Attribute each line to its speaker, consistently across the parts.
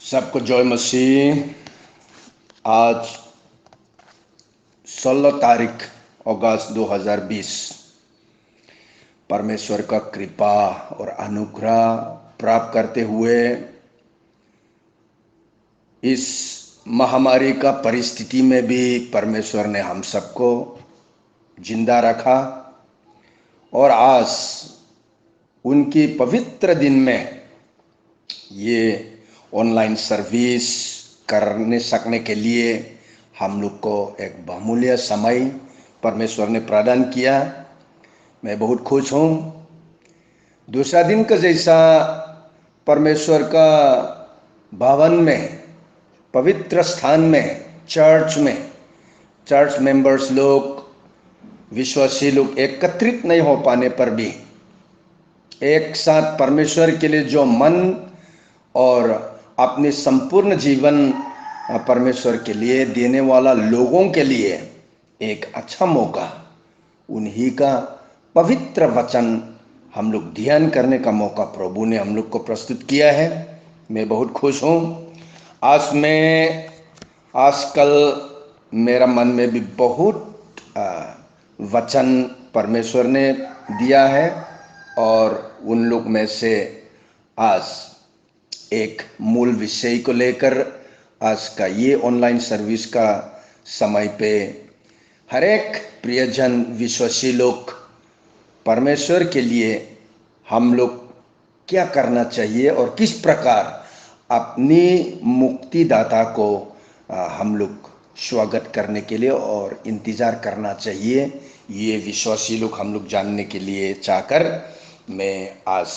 Speaker 1: सबको जय मसीह। आज 16 तारीख अगस्त 2020 परमेश्वर का कृपा और अनुग्रह प्राप्त करते हुए इस महामारी का परिस्थिति में भी परमेश्वर ने हम सबको जिंदा रखा और आज उनकी पवित्र दिन में ये ऑनलाइन सर्विस करने सकने के लिए हम लोग को एक बहुमूल्य समय परमेश्वर ने प्रदान किया। मैं बहुत खुश हूँ। दूसरा दिन का जैसा परमेश्वर का भवन में, पवित्र स्थान में, चर्च मेंबर्स लोग, विश्वासी लोग एकत्रित नहीं हो पाने पर भी एक साथ परमेश्वर के लिए जो मन और अपने संपूर्ण जीवन परमेश्वर के लिए देने वाला लोगों के लिए एक अच्छा मौका, उन्हीं का पवित्र वचन हम लोग ध्यान करने का मौका प्रभु ने हम लोग को प्रस्तुत किया है। मैं बहुत खुश हूँ। आजकल मेरा मन में भी बहुत वचन परमेश्वर ने दिया है और उन लोग में से आज एक मूल विषय को लेकर आज का ये ऑनलाइन सर्विस का समय पे हर एक प्रियजन विश्वासी लोग परमेश्वर के लिए हम लोग क्या करना चाहिए और किस प्रकार अपनी मुक्तिदाता को हम लोग स्वागत करने के लिए और इंतज़ार करना चाहिए, ये विश्वासी लोग हम लोग जानने के लिए चाहकर मैं आज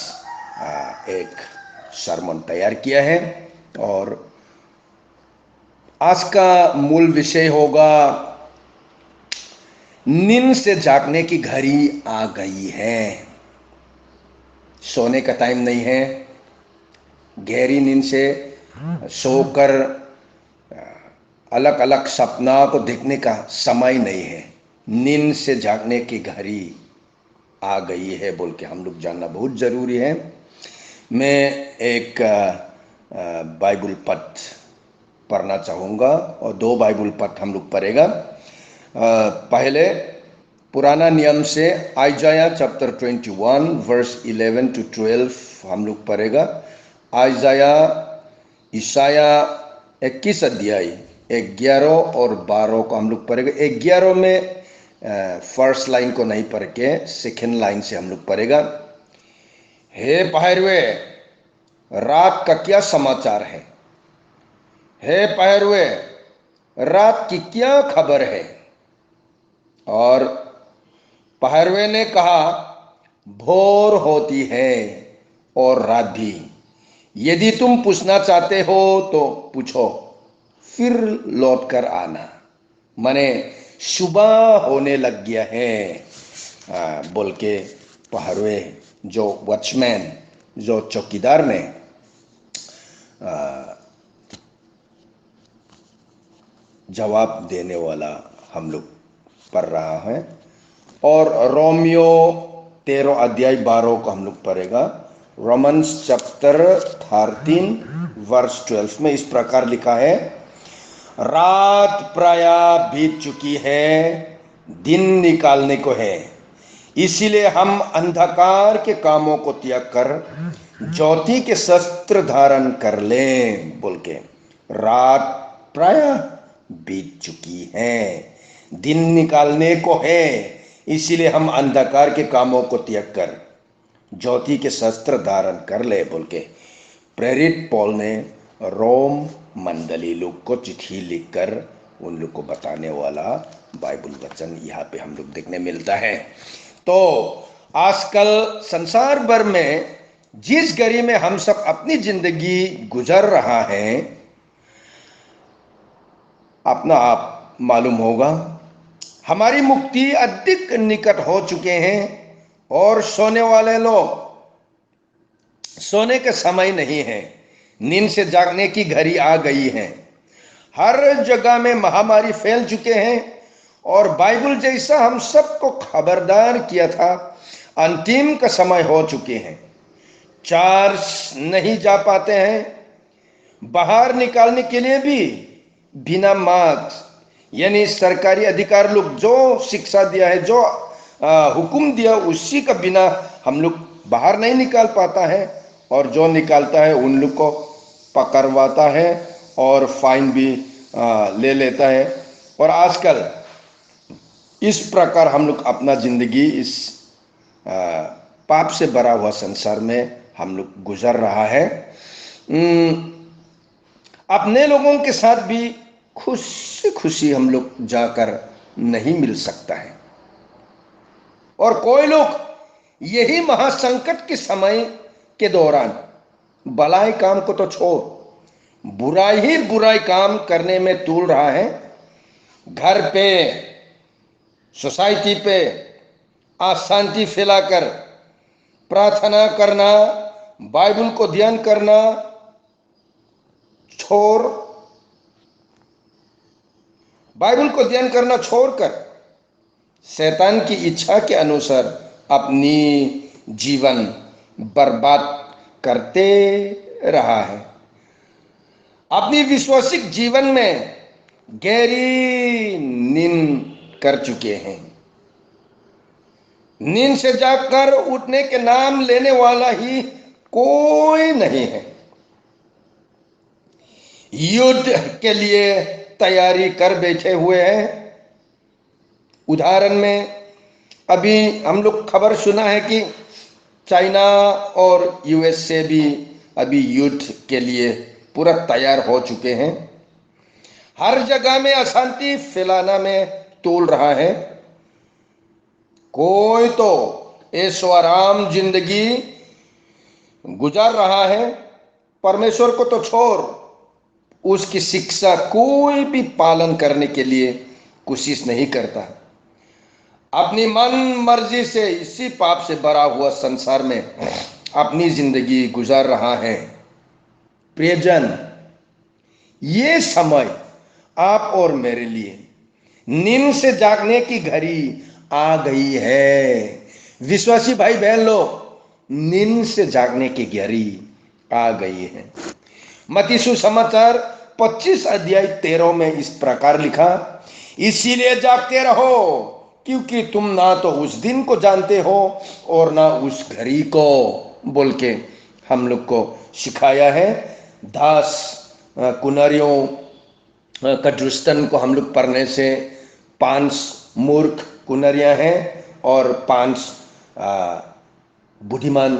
Speaker 1: एक सरमन तैयार किया है। और आज का मूल विषय होगा, नींद से जागने की घड़ी आ गई है। सोने का टाइम नहीं है, गहरी नींद से सोकर अलग अलग सपना को देखने का समय नहीं है। नींद से जागने की घड़ी आ गई है बोल के हम लोग जानना बहुत जरूरी है। मैं एक बाइबल पद पढ़ना चाहूँगा और दो बाइबल पद हम लोग पढ़ेगा। पहले पुराना नियम से आइजाया चैप्टर 21 वर्स 11 to 12 हम लोग पढ़ेगा। ईसाया 21 अध्याय 11 और 12 को हम लोग पढ़ेगा। 11 में फर्स्ट लाइन को नहीं पढ़ के सेकेंड लाइन से हम लोग पढ़ेगा। हे पहरवे, रात का क्या समाचार है? हे पहरवे, रात की क्या खबर है? और पहरवे ने कहा, भोर होती है और रात भी। यदि तुम पूछना चाहते हो तो पूछो, फिर लौट कर आना। माने सुबह होने लग गया है बोल के पहरवे, जो वॉचमैन, जो चौकीदार ने जवाब देने वाला हम लोग पढ़ रहा है। और रोमियो 13 अध्याय 12 को हम लोग पढ़ेगा। रोमन्स चैप्टर 13 वर्स 12 में इस प्रकार लिखा है, रात प्राय बीत चुकी है, दिन निकालने को है, इसीलिए हम अंधकार के कामों को त्याग कर ज्योति के शस्त्र धारण कर लें बोल के। रात प्राय बीत चुकी है, दिन निकालने को है, इसीलिए हम अंधकार के कामों को त्याग कर ज्योति के शस्त्र धारण कर ले बोल के प्रेरित पौल ने रोम मंडली लोग को चिट्ठी लिखकर उन लोग को बताने वाला बाइबल वचन यहाँ पे हम लोग देखने मिलता है। तो आजकल संसार भर में जिस घड़ी में हम सब अपनी जिंदगी गुजर रहा है, अपना आप मालूम होगा, हमारी मुक्ति अधिक निकट हो चुके हैं और सोने वाले लोग, सोने के समय नहीं है, नींद से जागने की घड़ी आ गई है। हर जगह में महामारी फैल चुके हैं और बाइबल जैसा हम सबको खबरदार किया था, अंतिम का समय हो चुके हैं। चर्च नहीं जा पाते हैं, बाहर निकालने के लिए भी बिना मार्क्स, यानी सरकारी अधिकारी लोग जो शिक्षा दिया है, जो हुक्म दिया, उसी का बिना हम लोग बाहर नहीं निकाल पाता है। और जो निकालता है उन लोग को पकड़वाता है और फाइन भी ले लेता है। और आजकल इस प्रकार हम लोग अपना जिंदगी इस पाप से भरा हुआ संसार में हम लोग गुजर रहा है। अपने लोगों के साथ भी खुशी खुशी हम लोग जाकर नहीं मिल सकता है। और कोई लोग यही महासंकट के समय के दौरान भलाई काम को तो छोड़, बुराई ही बुराई काम करने में तुल रहा है। घर पे, सोसाइटी पे अशांति फैलाकर प्रार्थना करना, बाइबल को ध्यान करना छोड़, बाइबल को ध्यान करना छोड़कर शैतान की इच्छा के अनुसार अपनी जीवन बर्बाद करते रहा है। अपनी विश्वासिक जीवन में गहरी नींद कर चुके हैं। नींद से जागकर उठने के नाम लेने वाला ही कोई नहीं है। युद्ध के लिए तैयारी कर बैठे हुए हैं। उदाहरण में अभी हम लोग खबर सुना है कि चाइना और यूएस से भी अभी युद्ध के लिए पूरा तैयार हो चुके हैं। हर जगह में अशांति फैलाना में तोल रहा है। कोई तो ऐशो आराम जिंदगी गुजार रहा है। परमेश्वर को तो छोड़, उसकी शिक्षा कोई भी पालन करने के लिए कोशिश नहीं करता। अपनी मन मर्जी से इसी पाप से भरा हुआ संसार में अपनी जिंदगी गुजार रहा है। प्रियजन, ये समय आप और मेरे लिए नींद से जागने की घड़ी आ गई है। विश्वासी भाई बहन लोग, नींद से जागने की घड़ी आ गई है। मत्ती सुसमाचार 25 अध्याय 13 में इस प्रकार लिखा, इसीलिए जागते रहो, क्योंकि तुम ना तो उस दिन को जानते हो और ना उस घड़ी को, बोल के हम लोग को सिखाया है। 10 कुनारियों का दृष्टांत को हम लोग पढ़ने से 5 मूर्ख कुनरियां हैं और 5 बुद्धिमान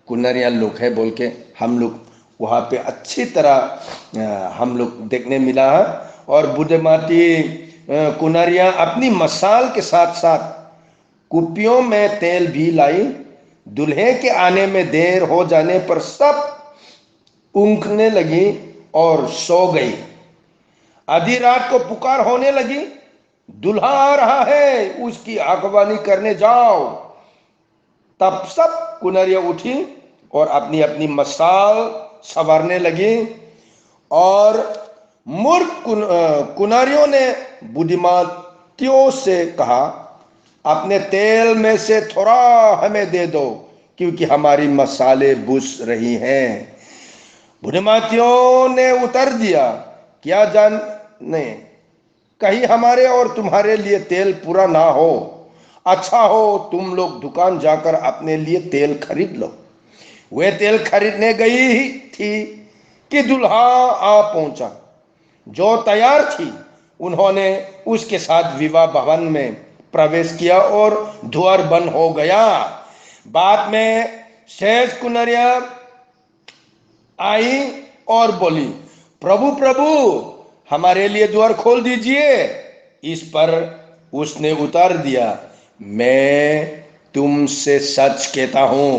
Speaker 1: कुनरियां लोग हैं, बोल के हम लोग वहाँ पे अच्छी तरह हम लोग देखने मिला है। और बुद्धिमाती कुनरियां अपनी मसाल के साथ साथ कुपियों में तेल भी लाई। दूल्हे के आने में देर हो जाने पर सब ऊँघने लगी और सो गई। आधी रात को पुकार होने लगी, दूल्हा आ रहा है, उसकी आगवानी करने जाओ। तब सब कुनरियां उठी और अपनी अपनी मसाल संवारने लगी। और मूर्ख कुनारियों ने बुद्धिमातियों से कहा, अपने तेल में से थोड़ा हमें दे दो, क्योंकि हमारी मसाले बुझ रही हैं। बुद्धिमातियों ने उत्तर दिया, क्या जाने कहीं हमारे और तुम्हारे लिए तेल पूरा ना हो। अच्छा हो तुम लोग दुकान जाकर अपने लिए तेल खरीद लो। वे तेल खरीदने गई ही थी कि दूल्हा आ पहुंचा। जो तैयार थी उन्होंने उसके साथ विवाह भवन में प्रवेश किया और द्वार बंद हो गया। बाद में शेष कुनरिया आई और बोली, प्रभु प्रभु, हमारे लिए द्वार खोल दीजिए। इस पर उसने उत्तर दिया, मैं तुमसे सच कहता हूं,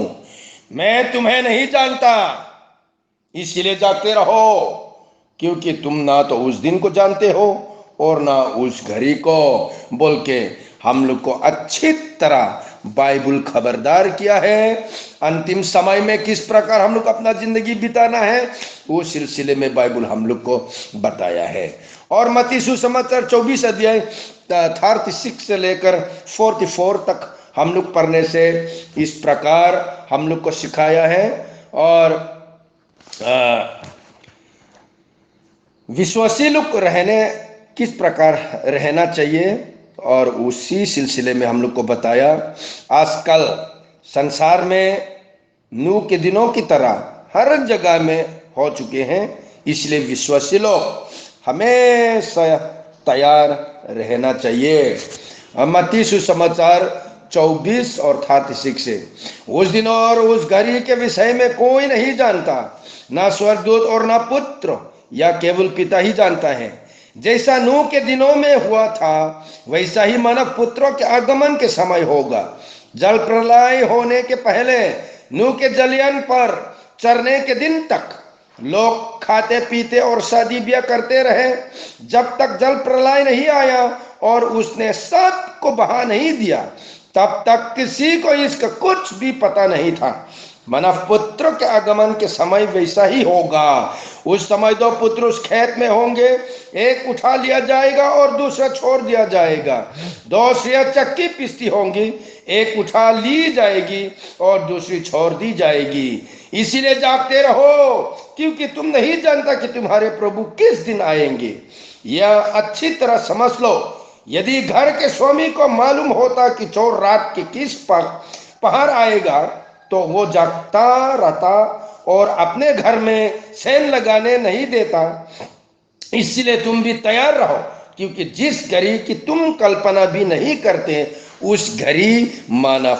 Speaker 1: मैं तुम्हें नहीं जानता। इसलिए जागते रहो, क्योंकि तुम ना तो उस दिन को जानते हो और ना उस घड़ी को, बोल के हम लोग को अच्छी तरह बाइबल खबरदार किया है। अंतिम समय में किस प्रकार हम लोग अपना जिंदगी बिताना है, वो सिलसिले में बाइबल हम लोग को बताया है। और मत्ती सुसमाचार 24 अध्याय 36 से लेकर 44 तक हम लोग पढ़ने से इस प्रकार हम लोग को सिखाया है। और विश्वासी लोग रहने किस प्रकार रहना चाहिए, और उसी सिलसिले में हम लोग को बताया आजकल संसार में नूह के दिनों की तरह हर जगह में हो चुके हैं। इसलिए विश्वासी लोग हमेशा तैयार रहना चाहिए। मत्ती सुसमाचार 24 और 36 से, उस दिन और उस घड़ी के विषय में कोई नहीं जानता, ना स्वर्गदूत और ना पुत्र, या केवल पिता ही जानता है। जैसा नूह के दिनों में हुआ था वैसा ही मानव पुत्रों के आगमन के समय होगा। जल प्रलय होने के पहले नूह के जलयान पर चरने के दिन तक लोग खाते पीते और शादी ब्याह करते रहे, जब तक जल प्रलय नहीं आया और उसने सबको बहा नहीं दिया, तब तक किसी को इसका कुछ भी पता नहीं था। मानव पुत्र के आगमन के समय वैसा ही होगा। उस समय दो पुत्र उस खेत में होंगे, एक उठा लिया जाएगा और दूसरा छोड़ दिया जाएगा। दो स्त्रियां चक्की पीसती होंगी, एक उठा ली जाएगी और दूसरी छोड़ दी जाएगी। इसीलिए जागते रहो, क्योंकि तुम नहीं जानता कि तुम्हारे प्रभु किस दिन आएंगे। यह अच्छी तरह समझ लो, यदि घर के स्वामी को मालूम होता कि चोर रात के किस पहर आएगा, तो वो जागता रहता और अपने घर में सेन लगाने नहीं देता। इसलिए तुम भी तैयार रहो, क्योंकि जिस घड़ी की तुम कल्पना भी नहीं करते उस घड़ी मानव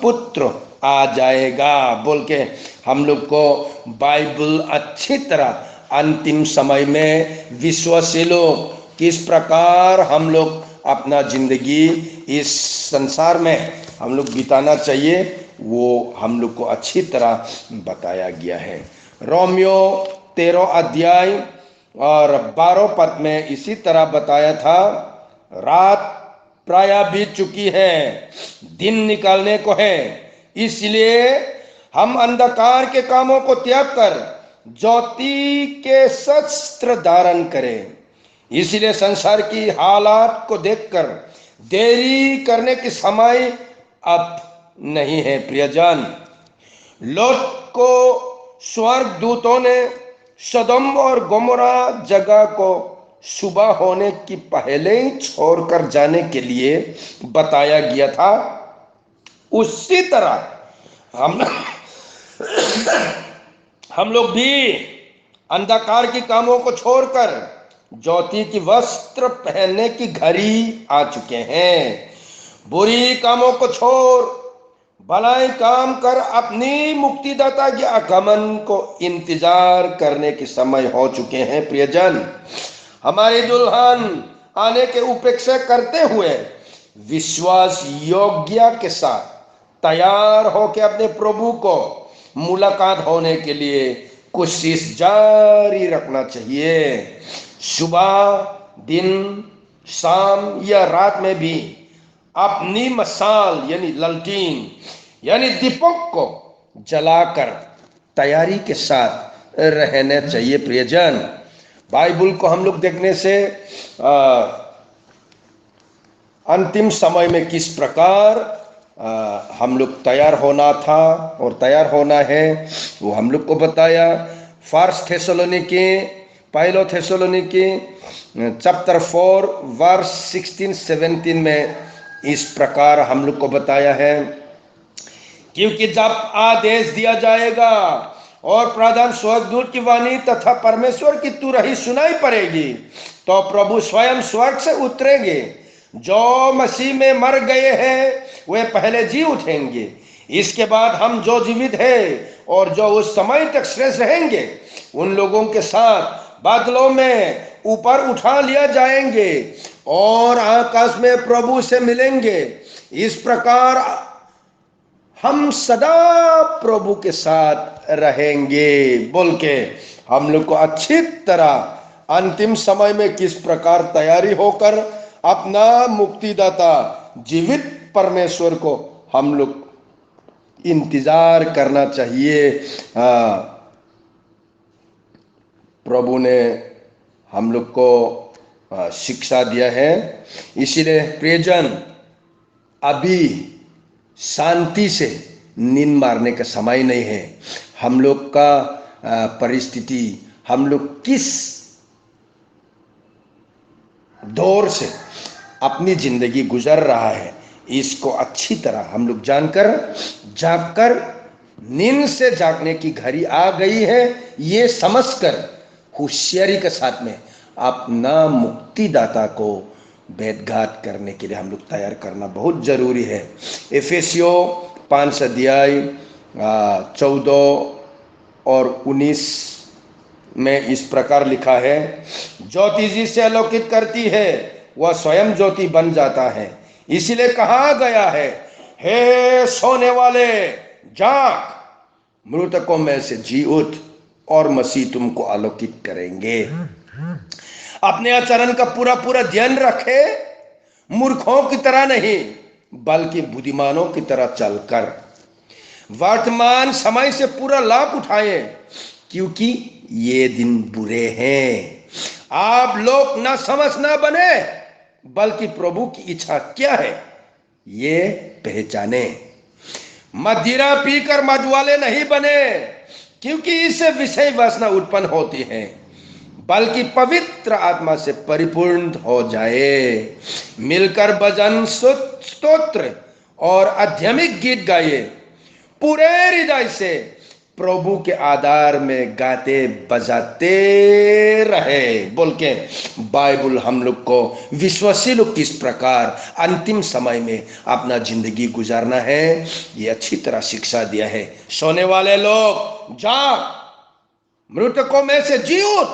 Speaker 1: पुत्र आ जाएगा। बोल के हम लोग को बाइबल अच्छी तरह अंतिम समय में विश्वासी लोग किस प्रकार हम लोग अपना जिंदगी इस संसार में हम लोग बिताना चाहिए, वो हम लोग को अच्छी तरह बताया गया है। रोमियो 13 अध्याय और 12 पद में इसी तरह बताया था, रात प्राय बीत चुकी है, दिन निकालने को है, इसलिए हम अंधकार के कामों को त्याग कर ज्योति के शस्त्र धारण करें। इसलिए संसार की हालात को देखकर देरी करने की समय अब नहीं है। प्रियजन, लोट को स्वर्ग दूतों ने सदोम और गोमोरा जगह को सुबह होने की पहले ही छोड़कर जाने के लिए बताया गया था। उसी तरह हम लोग भी अंधकार के कामों को छोड़कर ज्योति की वस्त्र पहनने की घड़ी आ चुके हैं। बुरी कामों को छोड़ भलाई काम कर अपनी मुक्तिदाता के आगमन को इंतजार करने के समय हो चुके हैं। प्रियजन, हमारी दुल्हन आने के उपेक्षा करते हुए विश्वास योग्य के साथ तैयार होकर अपने प्रभु को मुलाकात होने के लिए कोशिश जारी रखना चाहिए। सुबह, दिन, शाम या रात में भी अपनी मसाल यानी ललटीन यानी दीपक को जलाकर तैयारी के साथ रहना चाहिए। प्रियजन, बाइबल को हम लोग देखने से अंतिम समय में किस प्रकार हम लोग तैयार होना था और तैयार होना है वो हम लोग को बताया। फर्स्ट थेसलोनिके, पहलो थेसलोनिके चैप्टर 4 वर्स 16-17 में इस प्रकार हम लोग को बताया है, क्योंकि जब आदेश दिया जाएगा और प्रधान स्वर्गदूत की वाणी तथा परमेश्वर की तुरही सुनाई पड़ेगी, तो प्रभु स्वयं स्वर्ग से उतरेंगे। जो मसीह में मर गए हैं वे पहले जी उठेंगे। इसके बाद हम जो जीवित हैं और जो उस समय तक शेष रहेंगे उन लोगों के साथ बादलों में ऊपर उठा लिया जाएंगे और आकाश में प्रभु से मिलेंगे। इस प्रकार हम सदा प्रभु के साथ रहेंगे। बोल के हम लोग को अच्छी तरह अंतिम समय में किस प्रकार तैयारी होकर अपना मुक्तिदाता जीवित परमेश्वर को हम लोग इंतजार करना चाहिए। प्रभु ने हम लोग को शिक्षा दिया है। इसीलिए प्रियजन, अभी शांति से नींद मारने का समय नहीं है। हम लोग का परिस्थिति हम लोग किस दौर से अपनी जिंदगी गुजर रहा है, इसको अच्छी तरह हम लोग जानकर जागकर नींद से जागने की घड़ी आ गई है, ये समझकर होशियारी के साथ में अपना मुक्तिदाता को भेंटघाट करने के लिए हम लोग तैयार करना बहुत जरूरी है। एफेसियो 5 अध्याय 14 और 19 में इस प्रकार लिखा है, ज्योति जिसे आलोकित करती है वह स्वयं ज्योति बन जाता है। इसीलिए कहा गया है, हे सोने वाले जाग, मृतकों में से जी उठ और मसीह तुमको आलोकित करेंगे। अपने आचरण का पूरा पूरा ध्यान रखे, मूर्खों की तरह नहीं बल्कि बुद्धिमानों की तरह चलकर वर्तमान समय से पूरा लाभ उठाए, क्योंकि ये दिन बुरे हैं। आप लोग ना समझ ना बने बल्कि प्रभु की इच्छा क्या है ये पहचाने। मदिरा पीकर मद वाले नहीं बने, क्योंकि इससे विषय वासना उत्पन्न होती है, बल्कि पवित्र आत्मा से परिपूर्ण हो जाए। मिलकर भजन स्तोत्र और आध्यात्मिक गीत गाइए, पूरे हृदय से प्रभु के आधार में गाते बजाते रहे बोल के बाइबल हम लोग को विश्वासी लोग किस प्रकार अंतिम समय में अपना जिंदगी गुजारना है ये अच्छी तरह शिक्षा दिया है। सोने वाले लोग जाग, मृतकों में से जी उठ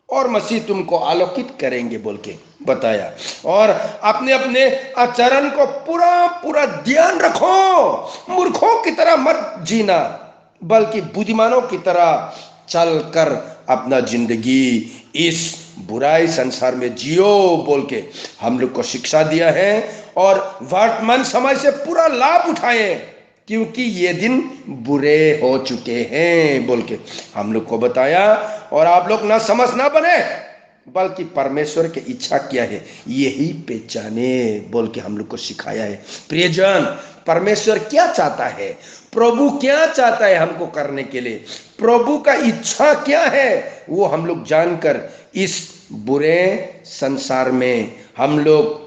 Speaker 1: और मसीह तुमको आलोकित करेंगे बोल के बताया। और अपने अपने आचरण को पूरा पूरा ध्यान रखो, मूर्खों की तरह मत जीना बल्कि बुद्धिमानों की तरह चलकर अपना जिंदगी इस बुराई संसार में जियो बोल के हम लोग को शिक्षा दिया है। और वर्तमान समय से पूरा लाभ उठाएं, क्योंकि ये दिन बुरे हो चुके हैं बोल के हम लोग को बताया। और आप लोग ना समझ ना बने बल्कि परमेश्वर की इच्छा क्या है यही पहचाने बोल के हम लोग को सिखाया है। प्रियजन, परमेश्वर क्या चाहता है, प्रभु क्या चाहता है हमको करने के लिए, प्रभु का इच्छा क्या है, वो हम लोग जानकर इस बुरे संसार में हम लोग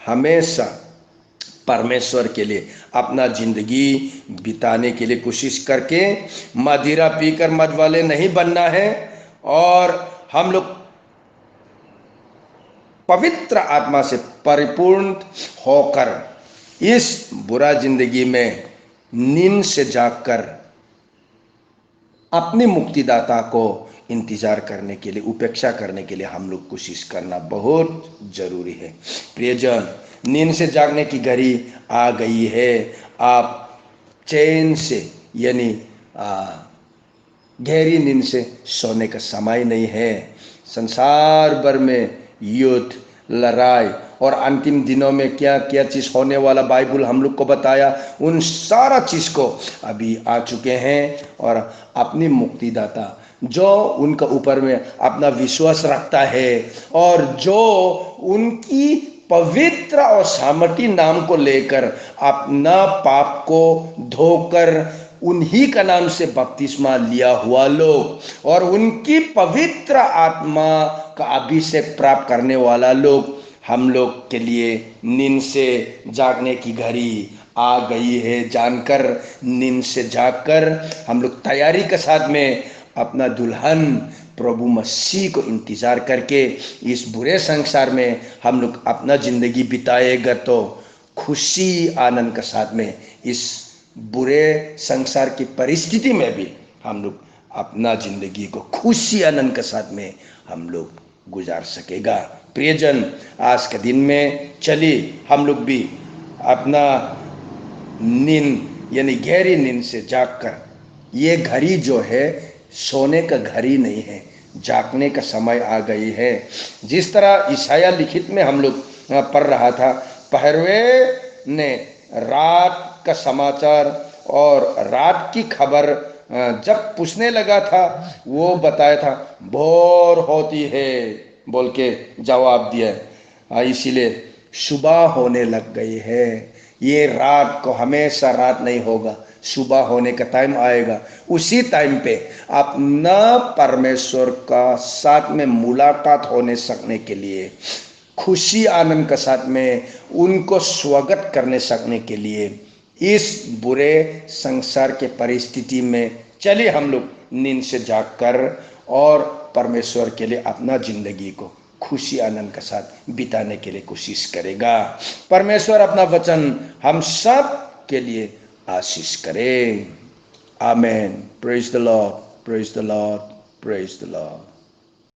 Speaker 1: हमेशा परमेश्वर के लिए अपना जिंदगी बिताने के लिए कोशिश करके मदिरा पीकर मद वाले नहीं बनना है। और हम लोग पवित्र आत्मा से परिपूर्ण होकर इस बुरा जिंदगी में नींद से जागकर अपने मुक्तिदाता को इंतजार करने के लिए, उपेक्षा करने के लिए हम लोग कोशिश करना बहुत जरूरी है। प्रियजन, नींद से जागने की घड़ी आ गई है। आप चैन से यानी गहरी नींद से सोने का समय नहीं है। संसार भर में युद्ध, लड़ाई और अंतिम दिनों में क्या क्या चीज होने वाला बाइबल हम लोग को बताया, उन सारा चीज को अभी आ चुके हैं। और अपनी मुक्तिदाता जो उनका ऊपर में अपना विश्वास रखता है और जो उनकी पवित्र और सामर्थी नाम को लेकर अपना पाप को धोकर उन्हीं का नाम से बपतिस्मा लिया हुआ लोग और उनकी पवित्र आत्मा का अभिषेक प्राप्त करने वाला लोग, हम लोग के लिए नींद से जागने की घड़ी आ गई है। जानकर नींद से जागकर हम लोग तैयारी के साथ में अपना दुल्हन प्रभु मसीह को इंतजार करके इस बुरे संसार में हम लोग अपना जिंदगी बिताएगा तो खुशी आनंद के साथ में इस बुरे संसार की परिस्थिति में भी हम लोग अपना जिंदगी को खुशी आनंद के साथ में हम लोग गुजार सकेगा। प्रियजन, आज के दिन में चलिए हम लोग भी अपना नींद यानी गहरी नींद से जागकर, ये घड़ी जो है सोने का घड़ी नहीं है, जागने का समय आ गई है। जिस तरह ईसाया लिखित में हम लोग पढ़ रहा था, पहरवे ने रात का समाचार और रात की खबर जब पूछने लगा था, वो बताया था भोर होती है बोल के जवाब दिया। इसीलिए सुबह होने लग गई है, ये रात को हमेशा रात नहीं होगा, सुबह होने का टाइम आएगा, उसी टाइम पे अपना परमेश्वर का साथ में मुलाकात होने सकने के लिए, खुशी आनंद के साथ में उनको स्वागत करने सकने के लिए इस बुरे संसार के परिस्थिति में चलिए हम लोग नींद से जागकर और परमेश्वर के लिए अपना जिंदगी को खुशी आनंद के साथ बिताने के लिए कोशिश करेगा। परमेश्वर अपना वचन हम सब के लिए आशीष करे। Amen. Praise the Lord, praise the Lord, praise the Lord.